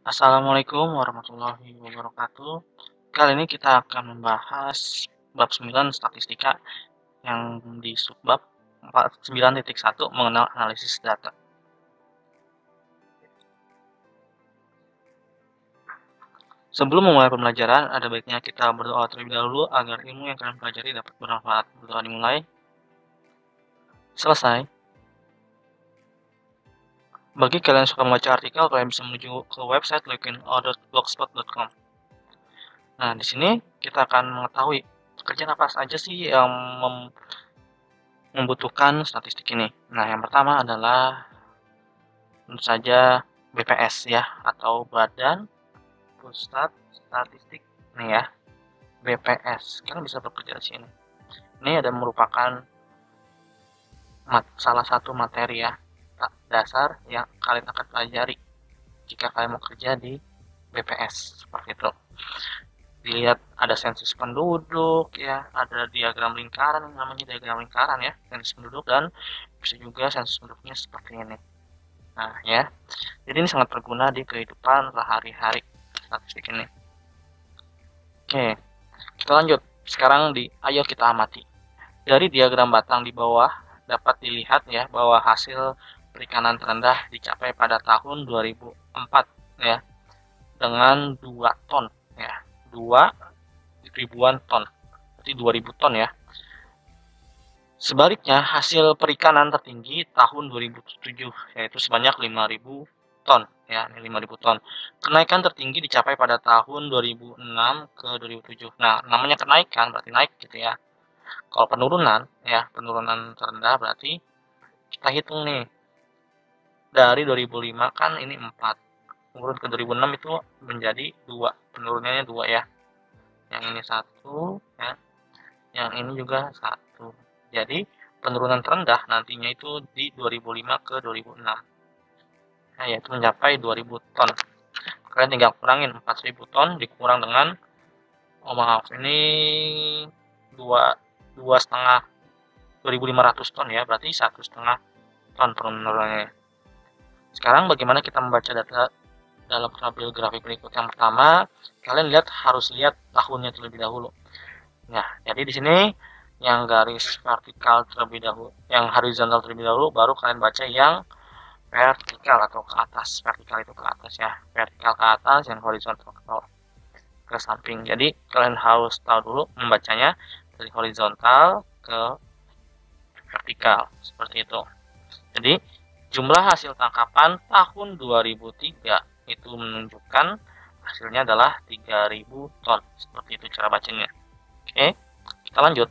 Assalamualaikum warahmatullahi wabarakatuh. Kali ini kita akan membahas bab 9 statistika yang di subbab 9.1 mengenal analisis data. Sebelum memulai pembelajaran, ada baiknya kita berdoa terlebih dahulu agar ilmu yang kalian pelajari dapat bermanfaat. Berdoa dimulai. Selesai. Bagi kalian yang suka membaca artikel, kalian bisa menuju ke website lookinout.blogspot.com. Nah, di sini kita akan mengetahui pekerjaan apa saja sih yang membutuhkan statistik ini. Nah, yang pertama adalah tentu saja BPS ya, atau Badan Pusat Statistik nih ya, BPS. Kalian bisa bekerja di sini. Ini ada merupakan salah satu materi ya dasar yang kalian akan pelajari jika kalian mau kerja di BPS seperti itu. Dilihat ada sensus penduduk ya, ada diagram lingkaran, namanya diagram lingkaran ya, sensus penduduk, dan bisa juga sensus penduduknya seperti ini. Nah ya, jadi ini sangat berguna di kehidupan sehari-hari statistik ini. Oke, kita lanjut. Sekarang ayo kita amati. Dari diagram batang di bawah dapat dilihat ya bahwa hasil perikanan terendah dicapai pada tahun 2004 ya, dengan 2 ton ya, 2 ribuan ton, berarti 2000 ton ya. Sebaliknya, hasil perikanan tertinggi tahun 2007 yaitu sebanyak 5.000 ton ya, 5.000 ton. Kenaikan tertinggi dicapai pada tahun 2006 ke 2007. Nah, namanya kenaikan berarti naik gitu ya. Kalau penurunan ya, penurunan terendah berarti kita hitung nih. Dari 2005 kan ini 4. Turun ke 2006 itu menjadi 2. Penurunannya 2 ya. Yang ini 1 ya. Yang ini juga 1. Jadi penurunan terendah nantinya itu di 2005 ke 2006. Nah, yaitu mencapai 2000 ton. Kalian tinggal kurangin 4000 ton dikurang dengan maaf, ini 2,5 2500 ton ya, berarti 1,5 ton penurunannya. Sekarang bagaimana kita membaca data dalam tabel grafik berikut? Yang pertama, kalian harus lihat tahunnya terlebih dahulu. Nah, jadi di sini yang garis vertikal terlebih dahulu, yang horizontal terlebih dahulu, baru kalian baca yang vertikal atau ke atas. Vertikal itu ke atas ya, vertikal ke atas, yang horizontal ke samping. Jadi kalian harus tahu dulu membacanya dari horizontal ke vertikal seperti itu. Jadi jumlah hasil tangkapan tahun 2003 itu menunjukkan hasilnya adalah 3000 ton. Seperti itu cara bacanya. Oke, kita lanjut.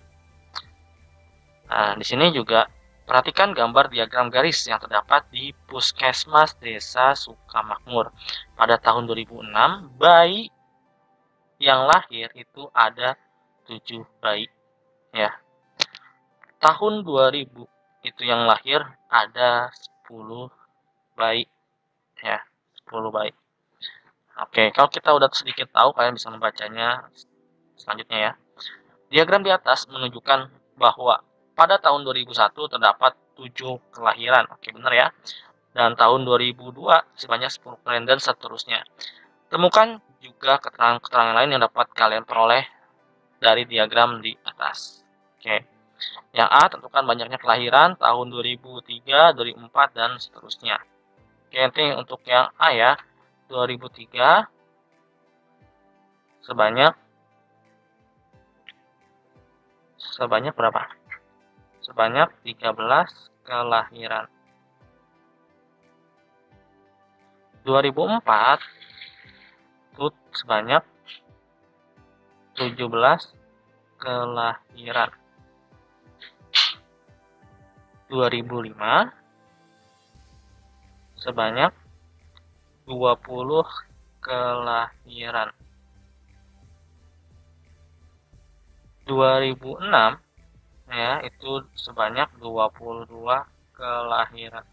Nah, di sini juga perhatikan gambar diagram garis yang terdapat di Puskesmas Desa Sukamakmur. Pada tahun 2006, bayi yang lahir itu ada 7 bayi. Ya. Tahun 2000 itu yang lahir ada 10 bayi. Ya, 10 bayi. Oke, kalau kita udah sedikit tahu, kalian bisa membacanya selanjutnya ya. Diagram di atas menunjukkan bahwa pada tahun 2001 terdapat 7 kelahiran. Oke, benar ya. Dan tahun 2002 sebanyak 10 kelahiran dan seterusnya. Temukan juga keterangan-keterangan lain yang dapat kalian peroleh dari diagram di atas. Oke. Yang A, tentukan banyaknya kelahiran tahun 2003, 2004 dan seterusnya. Oke, nanti untuk yang A ya, 2003 sebanyak berapa? Sebanyak 13 kelahiran. 2004 itu sebanyak 17 kelahiran. 2005 sebanyak 20 kelahiran. 2006 ya, itu sebanyak 22 kelahiran.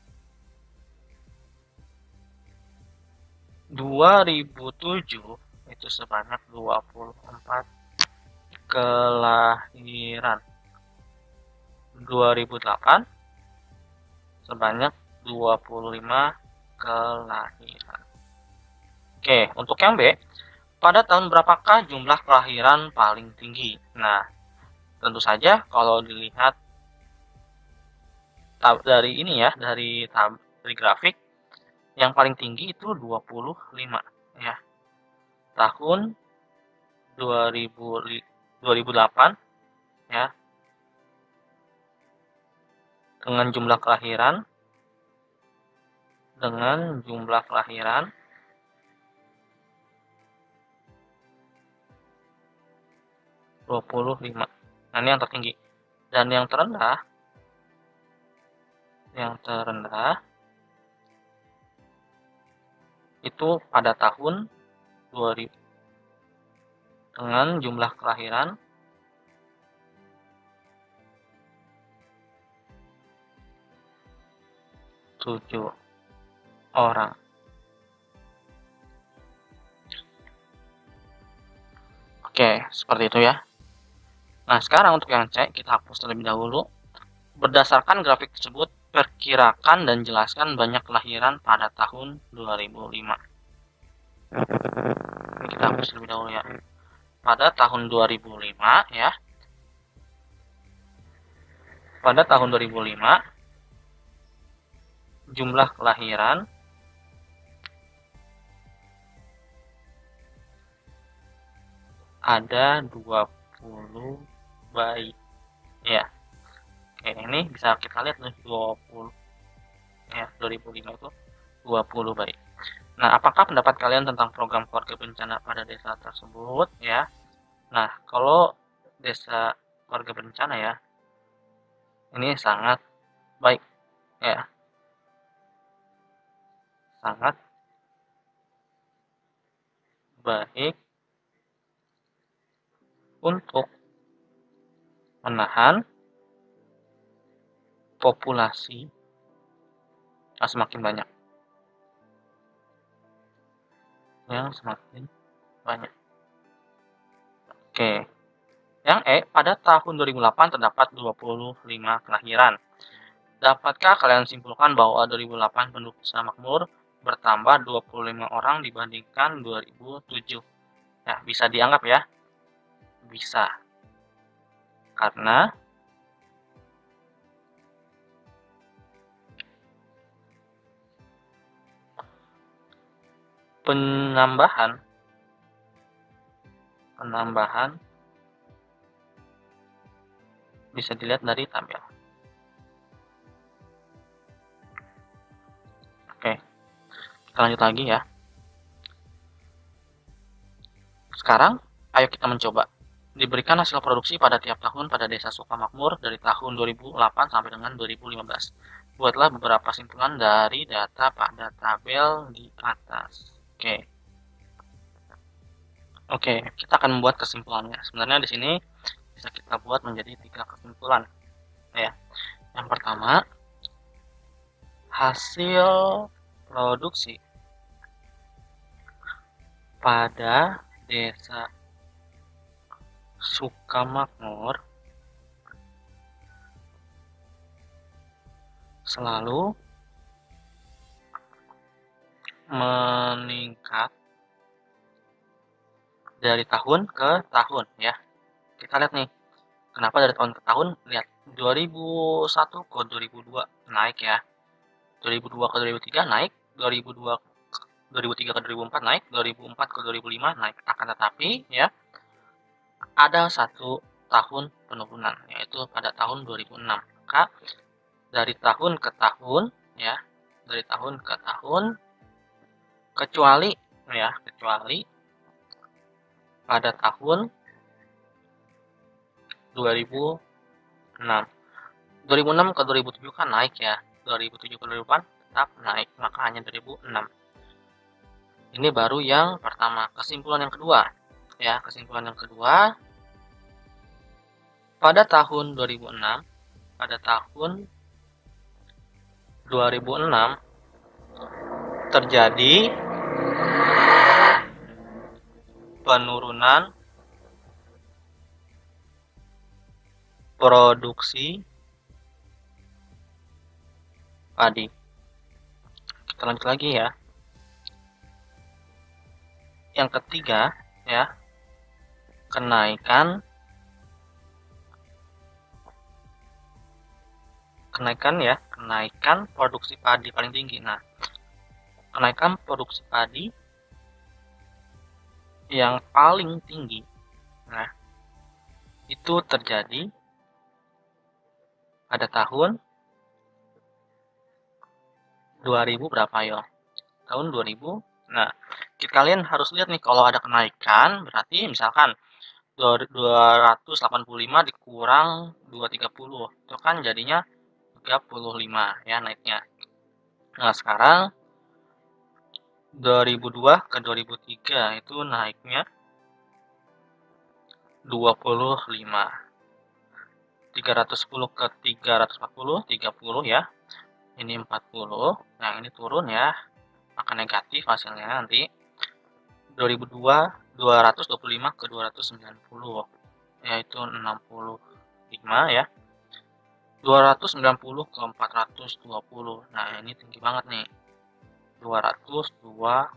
2007 itu sebanyak 24 kelahiran. 2008 sebanyak 25 kelahiran. Oke, untuk yang B, pada tahun berapakah jumlah kelahiran paling tinggi? Nah, tentu saja kalau dilihat dari ini ya, dari grafik, yang paling tinggi itu 25 ya. Tahun 2008 ya, dengan jumlah kelahiran 25. Nah, ini yang tertinggi. Dan yang terendah itu pada tahun 2000 dengan jumlah kelahiran 7 orang. Oke, seperti itu ya. Nah, sekarang untuk yang C, kita hapus terlebih dahulu. Berdasarkan grafik tersebut, perkirakan dan jelaskan banyak kelahiran pada tahun 2005. Ini kita hapus terlebih dahulu ya. Pada tahun 2005 ya. Pada tahun 2005, jumlah kelahiran ada 20 bayi ya. Oke, ini bisa kita lihat nih 20 ya, 2005 itu 20 bayi. Nah, apakah pendapat kalian tentang program keluarga berencana pada desa tersebut ya? Nah, kalau desa keluarga berencana ya, ini sangat baik ya. Sangat baik untuk menahan populasi semakin banyak. Yang semakin banyak. Oke. Yang E, pada tahun 2008 terdapat 25 kelahiran. Dapatkah kalian simpulkan bahwa 2008 penduduk desa makmur bertambah 25 orang dibandingkan 2007? Ya, bisa dianggap ya. Bisa. Karena penambahan bisa dilihat dari tabel. Oke, kita lanjut lagi ya. Sekarang, ayo kita mencoba. Diberikan hasil produksi pada tiap tahun pada desa Sukamakmur dari tahun 2008 sampai dengan 2015. Buatlah beberapa simpulan dari data pada tabel di atas. Oke, kita akan membuat kesimpulannya. Sebenarnya di sini bisa kita buat menjadi 3 kesimpulan. Ya. Yang pertama, hasil produksi pada desa Sukamakmur selalu meningkat dari tahun ke tahun ya. Kita lihat nih, kenapa dari tahun ke tahun? Lihat, 2001 ke 2002 naik ya, 2002 ke 2003 naik, 2003 ke 2004 naik, 2004 ke 2005 naik. Akan tetapi ya, ada satu tahun penurunan, yaitu pada tahun 2006. Maka dari tahun ke tahun ya, dari tahun ke tahun, kecuali pada tahun 2006. 2006 ke 2007 kan naik ya, 2007 ke 2008 tetap naik, maka hanya 2006. Ini baru yang pertama. Kesimpulan yang kedua ya, pada tahun 2006 terjadi penurunan produksi padi. Kita lanjut lagi ya. Yang ketiga ya, kenaikan produksi padi paling tinggi. Nah, kenaikan produksi padi yang paling tinggi, nah itu terjadi pada tahun 2000 berapa ya? Tahun 2000. Nah, kalian harus lihat nih, kalau ada kenaikan berarti misalkan 285 dikurang 230, itu kan jadinya 35 ya naiknya. Nah, sekarang 2002 ke 2003 itu naiknya 25. 310 ke 340, 30 ya. Ini 40. Nah, ini turun ya. Maka negatif hasilnya nanti. 2002 225 ke 290, yaitu 65 ya. 290 ke 420. Nah, ini tinggi banget nih. 202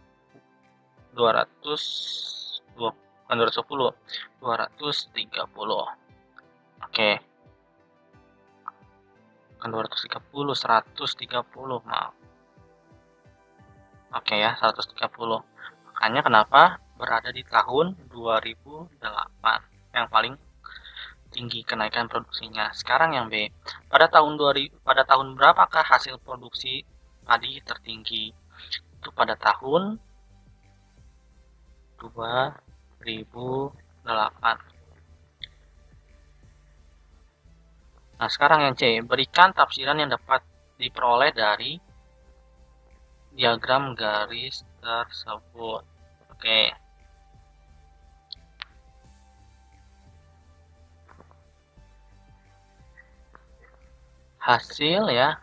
220 kan 210 230. Oke. Kan 230 130, maaf. Oke ya, 130. Makanya kenapa berada di tahun 2008 yang paling tinggi kenaikan produksinya. Sekarang yang B. Pada tahun berapakah hasil produksi padi tertinggi? Itu pada tahun 2008. Nah, sekarang yang C. Berikan tafsiran yang dapat diperoleh dari diagram garis tersebut. Oke. Hasil ya.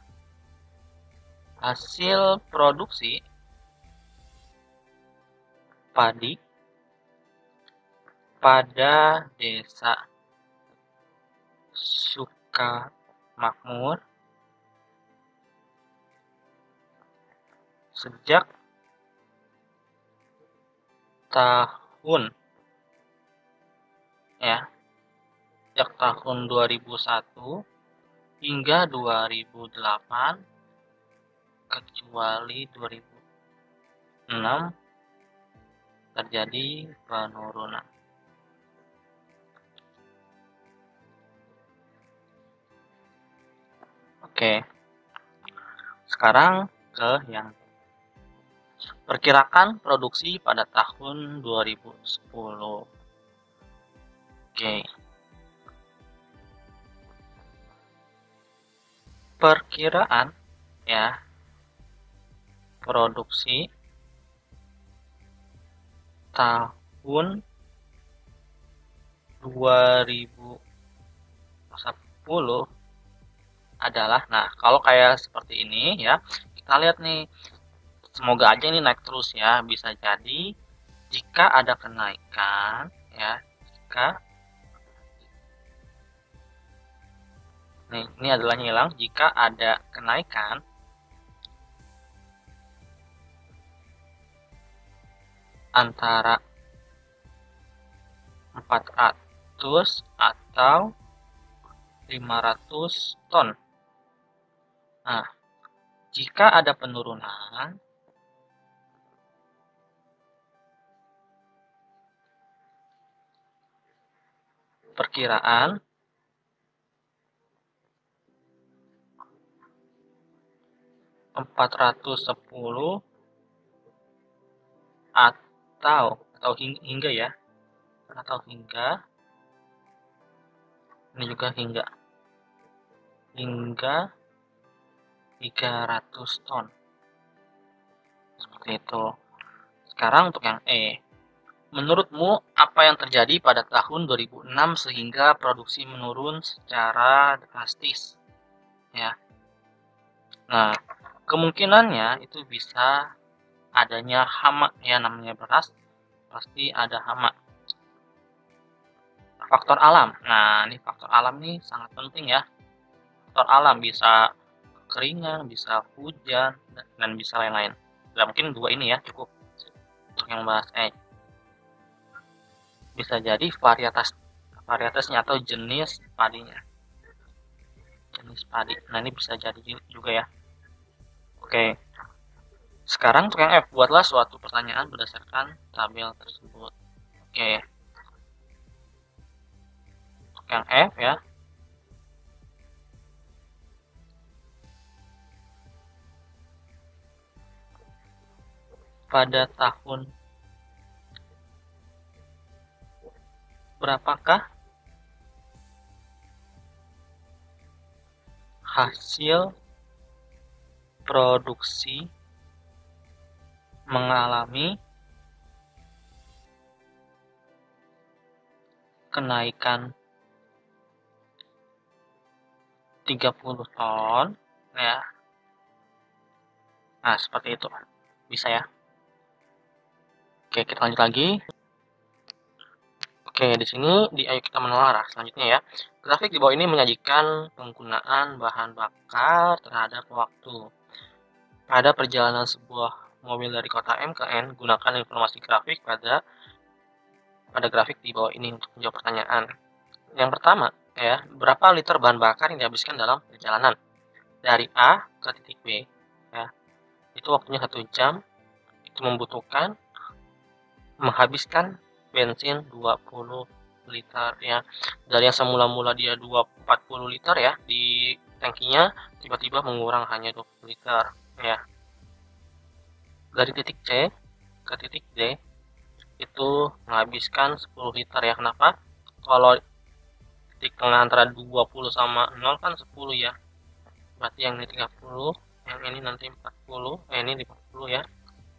Hasil produksi padi pada desa Sukamakmur sejak tahun 2001 hingga 2008, kecuali 2006 terjadi penurunan. Oke. Sekarang ke yang perkirakan produksi pada tahun 2010. Oke. Perkiraan ya produksi tahun 2010 adalah, nah kalau kayak seperti ini ya, kita lihat nih, semoga aja ini naik terus ya. Bisa jadi jika ada kenaikan ya, ini adalah hilang, jika ada kenaikan antara 400 atau 500 ton. Nah, jika ada penurunan perkiraan $410 atau hingga ya, atau hingga, ini juga hingga 300 ton. Seperti itu. Sekarang untuk yang E. Menurutmu apa yang terjadi pada tahun 2006 sehingga produksi menurun secara drastis? Ya. Nah, kemungkinannya itu bisa adanya hama ya, namanya beras pasti ada hama. Faktor alam. Nah, ini faktor alam nih sangat penting ya. Faktor alam bisa kekeringan, bisa hujan, dan bisa lain-lain. Nah, mungkin dua ini ya cukup untuk yang bahas bisa jadi varietasnya atau jenis padinya. Jenis padi. Nah, ini bisa jadi juga ya. Oke. Sekarang untuk yang F, buatlah suatu pertanyaan berdasarkan tabel tersebut. Oke. Untuk yang F ya. Pada tahun berapakah hasil produksi mengalami kenaikan 30 ton ya. Nah, seperti itu. Bisa ya. Oke, kita lanjut lagi. Oke, di sini ayo kita menelaah selanjutnya ya. Grafik di bawah ini menyajikan penggunaan bahan bakar terhadap waktu. Pada perjalanan sebuah mobil dari kota M ke N, gunakan informasi grafik pada grafik di bawah ini untuk menjawab pertanyaan. Yang pertama ya, berapa liter bahan bakar yang dihabiskan dalam perjalanan dari A ke titik B ya. Itu waktunya 1 jam. Itu menghabiskan bensin 20 liter ya. Dari yang semula-mula dia 40 liter ya di tangkinya, tiba-tiba mengurang hanya 20 liter ya. Dari titik C ke titik D itu menghabiskan 10 liter ya. Kenapa? Kalau titik tengah antara 20 sama 0 kan 10 ya. Berarti yang ini 30, yang ini nanti 40, ini 50 ya.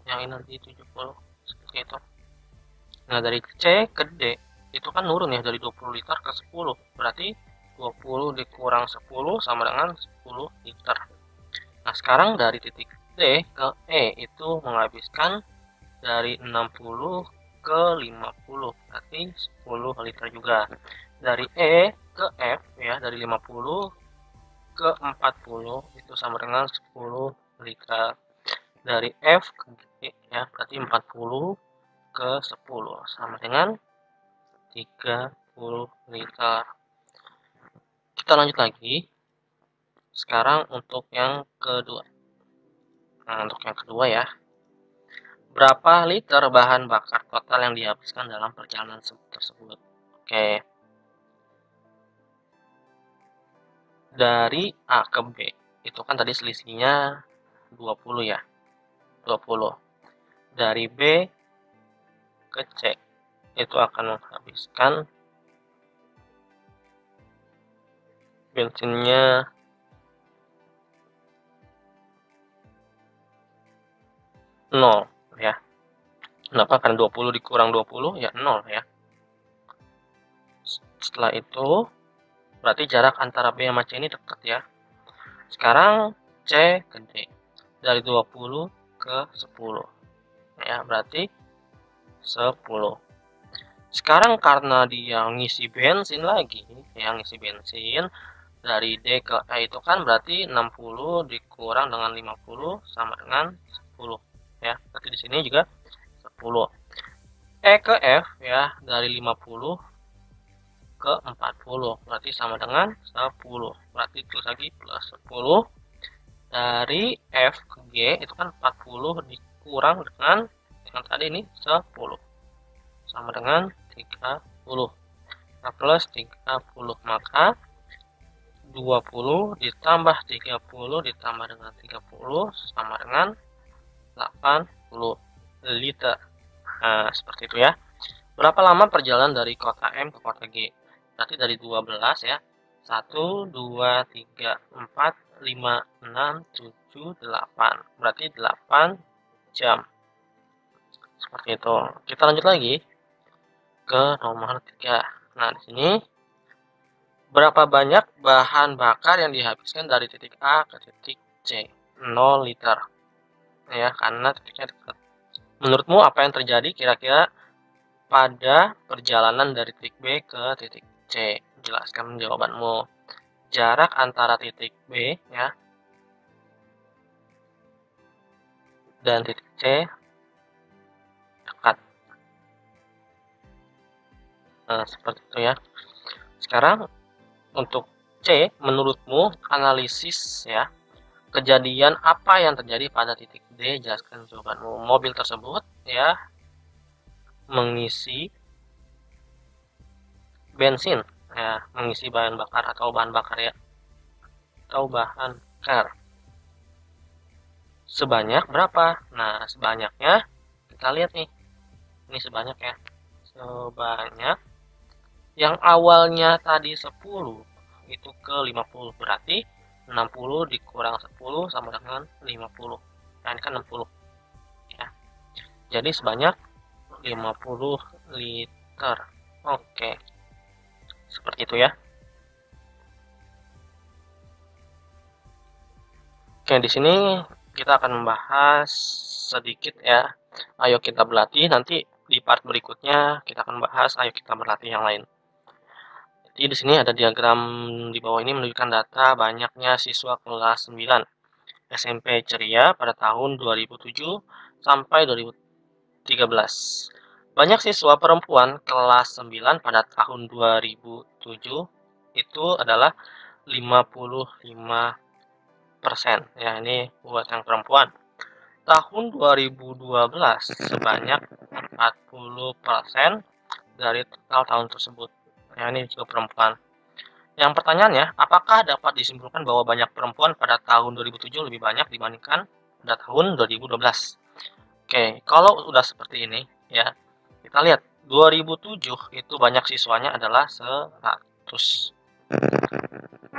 Yang ini nanti 70, seperti itu. Nah, dari C ke D itu kan nurun ya dari 20 liter ke 10. Berarti 20 dikurang 10 sama dengan 10 liter. Nah, sekarang dari titik D ke E itu menghabiskan dari 60 ke 50. Berarti 10 liter juga. Dari E ke F ya, dari 50 ke 40 itu sama dengan 10 liter. Dari F ke G ya, berarti 40 ke 10 sama dengan 30 liter. Kita lanjut lagi. Sekarang untuk yang kedua. Nah, untuk yang kedua ya. Berapa liter bahan bakar total yang dihabiskan dalam perjalanan tersebut? Oke. Dari A ke B. Itu kan tadi selisihnya 20 ya. 20. Dari B ke C. Itu akan menghabiskan bensinnya 0 ya. Kenapa? Karena 20 dikurang 20 ya 0 ya. Setelah itu berarti jarak antara B sama C ini dekat ya. Sekarang C ke D. Dari 20 ke 10. Ya, berarti 10. Sekarang karena dia ngisi bensin lagi, yang ngisi bensin dari D ke E itu kan berarti 60 dikurang dengan 50 sama dengan 10 ya. Berarti di sini juga 10. E ke F ya, dari 50 ke 40 berarti sama dengan 10. Berarti itu lagi plus 10. Dari F ke G itu kan 40 dikurang dengan yang tadi ini 10 sama dengan 30. Nah, plus 30 maka 20 ditambah 30 ditambah dengan 30 sama dengan 80 liter. Nah, seperti itu ya. Berapa lama perjalanan dari kota M ke kota G? Berarti dari 12 ya. 1, 2, 3, 4, 5, 6, 7, 8. Berarti 8 jam. Seperti itu. Kita lanjut lagi ke nomor 3. Nah, di sini berapa banyak bahan bakar yang dihabiskan dari titik A ke titik C? 0 liter. Ya, karena titiknya dekat. Menurutmu apa yang terjadi kira-kira pada perjalanan dari titik B ke titik C? Jelaskan jawabanmu. Jarak antara titik B ya dan titik C dekat. Seperti itu ya. Sekarang untuk C, menurutmu analisis ya, kejadian apa yang terjadi pada titik D, jelaskan jawabanmu. Mobil tersebut ya mengisi bensin ya, mengisi bahan bakar atau bahan bakar ya, atau bahan bakar sebanyak berapa? Nah, sebanyaknya kita lihat nih. Ini sebanyak ya. Sebanyak yang awalnya tadi 10 itu ke 50, berarti 60 dikurang 10 sama dengan 50. Nah, ini kan 60 ya. Jadi sebanyak 50 liter. Oke. Seperti itu ya. Oke, di sini kita akan membahas sedikit ya. Ayo kita berlatih, nanti di part berikutnya kita akan bahas ayo kita berlatih yang lain. Jadi di sini ada diagram di bawah ini menunjukkan data banyaknya siswa kelas 9 SMP Ceria pada tahun 2007 sampai 2013. Banyak siswa perempuan kelas 9 pada tahun 2007 itu adalah 55%. Ya, ini buat yang perempuan. Tahun 2012 sebanyak 40% dari total tahun tersebut. Ya, ini juga perempuan. Yang pertanyaannya, apakah dapat disimpulkan bahwa banyak perempuan pada tahun 2007 lebih banyak dibandingkan pada tahun 2012? Oke, kalau sudah seperti ini, ya, kita lihat 2007 itu banyak siswanya adalah 100.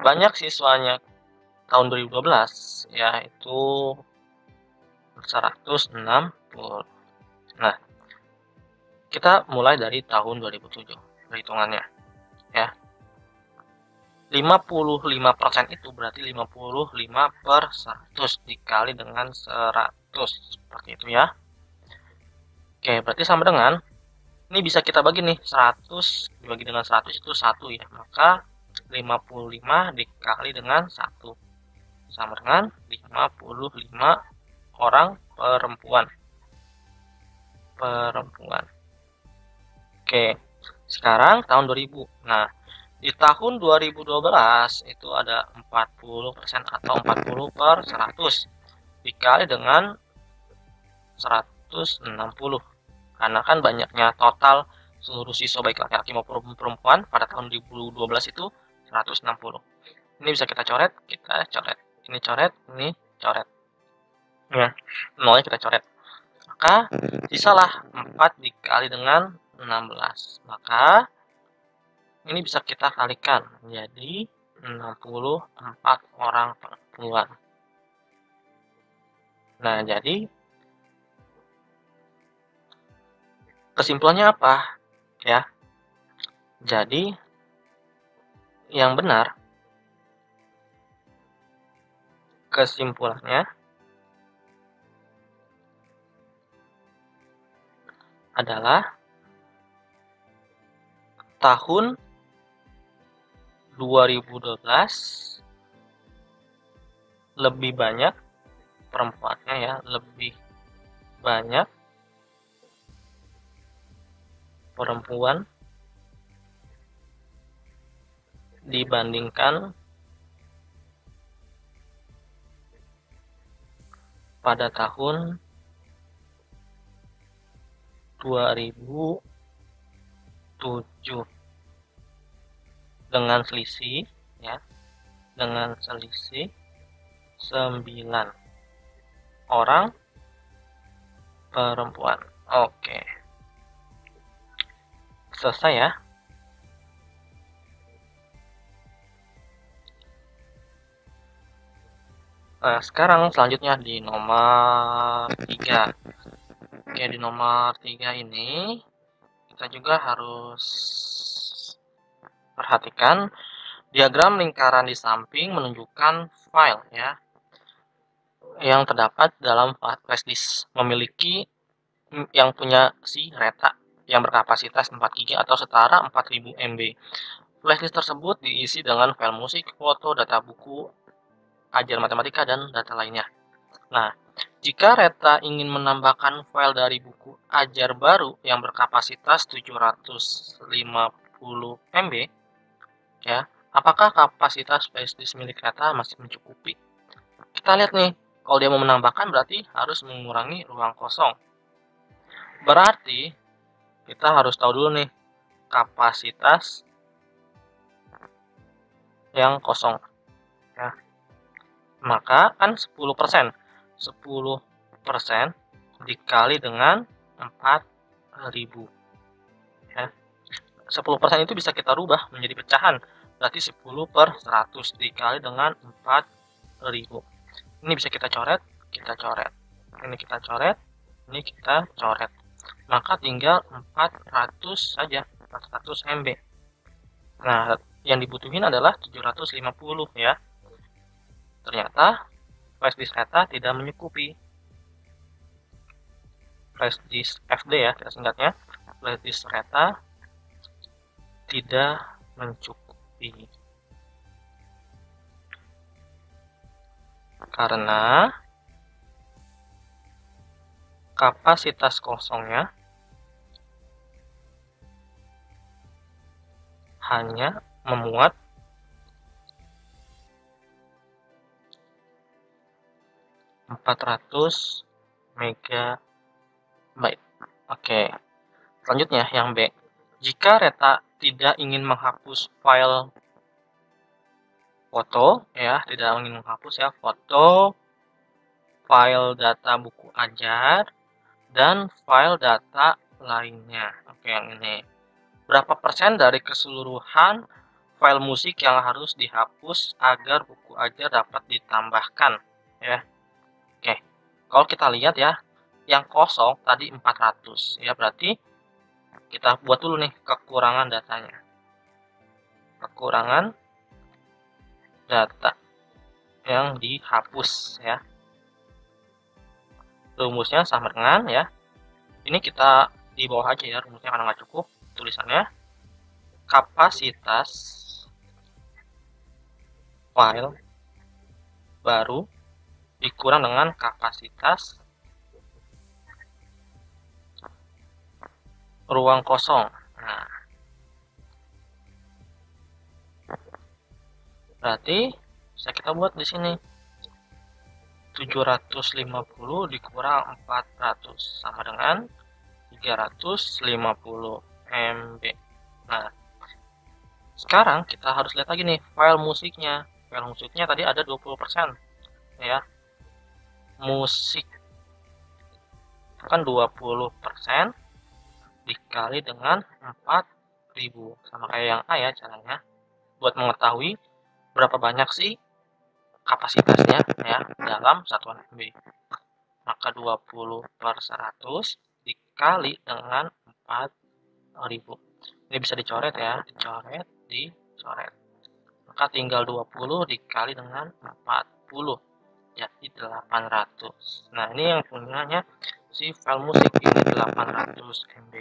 Banyak siswanya tahun 2012 ya itu 160. Nah, kita mulai dari tahun 2007 perhitungannya ya. 55% itu berarti 55 per 100 dikali dengan 100. Seperti itu ya. Oke, berarti sama dengan, ini bisa kita bagi nih, 100 dibagi dengan 100 itu 1 ya. Maka 55 dikali dengan 1 sama dengan 55 orang perempuan. Oke, sekarang tahun 2000. Nah, di tahun 2012 itu ada 40% atau 40 per 100 dikali dengan 160. Karena kan banyaknya total seluruh siswa baik laki-laki maupun perempuan pada tahun 2012 itu 160. Ini bisa kita coret, ini coret, ini coret. Ya, nolnya kita coret. Maka sisalah 4 dikali dengan 16. Maka ini bisa kita kalikan menjadi 64 orang perempuan. Nah, jadi kesimpulannya apa? Ya. Jadi yang benar kesimpulannya adalah tahun 2012 lebih banyak perempuannya ya, lebih banyak perempuan dibandingkan pada tahun 2007 dengan selisih ya, dengan selisih 9 orang perempuan. Oke, selesai ya. Nah, sekarang selanjutnya di nomor 3. Oke, di nomor 3 ini kita juga harus perhatikan diagram lingkaran di samping menunjukkan file ya yang terdapat dalam flash disk memiliki yang punya si reta yang berkapasitas 4 GB atau setara 4000 MB. Flash disk tersebut diisi dengan file musik, foto, data buku, ajar matematika, dan data lainnya. Nah, jika Reta ingin menambahkan file dari buku ajar baru yang berkapasitas 750 MB, ya, apakah kapasitas flash disk milik Reta masih mencukupi? Kita lihat nih, kalau dia mau menambahkan berarti harus mengurangi ruang kosong. Berarti kita harus tahu dulu nih kapasitas yang kosong, ya. Maka kan 10%. 10% dikali dengan 4000, ya. 10% itu bisa kita rubah menjadi pecahan. Berarti 10/100 dikali dengan 4000. Ini bisa kita coret, Ini kita coret, ini kita coret. Maka tinggal 400 saja, 400 MB. Nah, yang dibutuhin adalah 750, ya. Ternyata flash disk Reta tidak mencukupi. Flash disk FD, ya, kita singkatnya. Flash disk Reta tidak mencukupi. Karena kapasitas kosongnya hanya memuat 400 MB. Oke, selanjutnya yang B. Jika Reta tidak ingin menghapus file foto, ya, tidak ingin menghapus ya foto, file data buku ajar, dan file data lainnya. Oke, yang ini. Berapa persen dari keseluruhan file musik yang harus dihapus agar buku ajar dapat ditambahkan, ya? Oke, kalau kita lihat ya, yang kosong tadi 400, ya, berarti kita buat dulu nih kekurangan datanya. Kekurangan data yang dihapus, ya. Rumusnya sama dengan, ya, ini kita di bawah aja ya, rumusnya karena nggak cukup tulisannya. Kapasitas file baru dikurang dengan kapasitas ruang kosong. Nah, berarti bisa kita buat di sini 750 dikurang 400 sama dengan 350 MB. Nah, sekarang kita harus lihat lagi nih file musiknya. File musiknya tadi ada 20%, ya. Musik kan 20% dikali dengan 4000, sama kayak yang A ya caranya. Buat mengetahui berapa banyak sih kapasitasnya, ya, dalam satuan MB. Maka 20/100 dikali dengan 4000. Ini bisa dicoret ya, dicoret. Maka tinggal 20 dikali dengan 40, jadi 800. Nah, ini yang punyanya si file musik, ini 800 MB,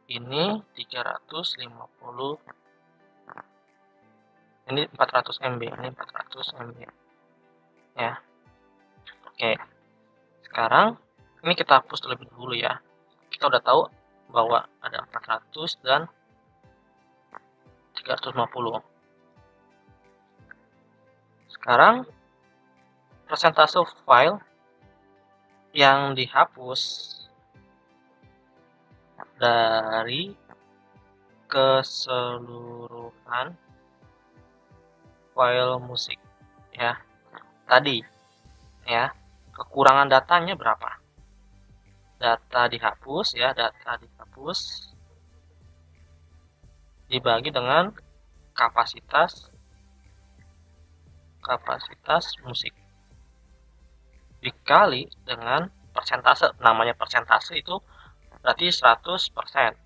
ini 350, ini 400 MB, ini 400 MB, ya. Oke, sekarang ini kita hapus terlebih dahulu ya. Kita udah tahu bahwa ada 400 dan 350. Sekarang persentase file yang dihapus dari keseluruhan file musik, ya, tadi, ya, kekurangan datanya berapa? Data dihapus, ya, data dihapus dibagi dengan kapasitas musik dikali dengan persentase. Namanya persentase itu berarti 100%.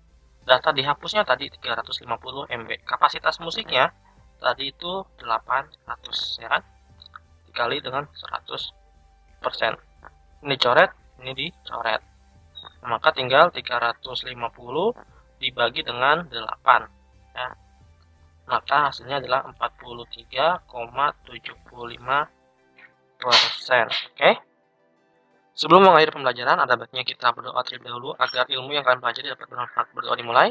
Data dihapusnya tadi 350 MB. Kapasitas musiknya tadi itu 800, ya kan? Dikali dengan 100%. Ini dicoret, ini dicoret. Maka tinggal 350 dibagi dengan 8, ya. Maka hasilnya adalah 43,75%. Oke. Sebelum mengakhiri pembelajaran, ada baiknya kita berdoa terlebih dahulu agar ilmu yang kalian pelajari dapat bermanfaat. Berdoa dimulai.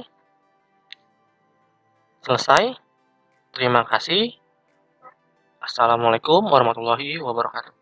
Selesai. Terima kasih. Assalamualaikum warahmatullahi wabarakatuh.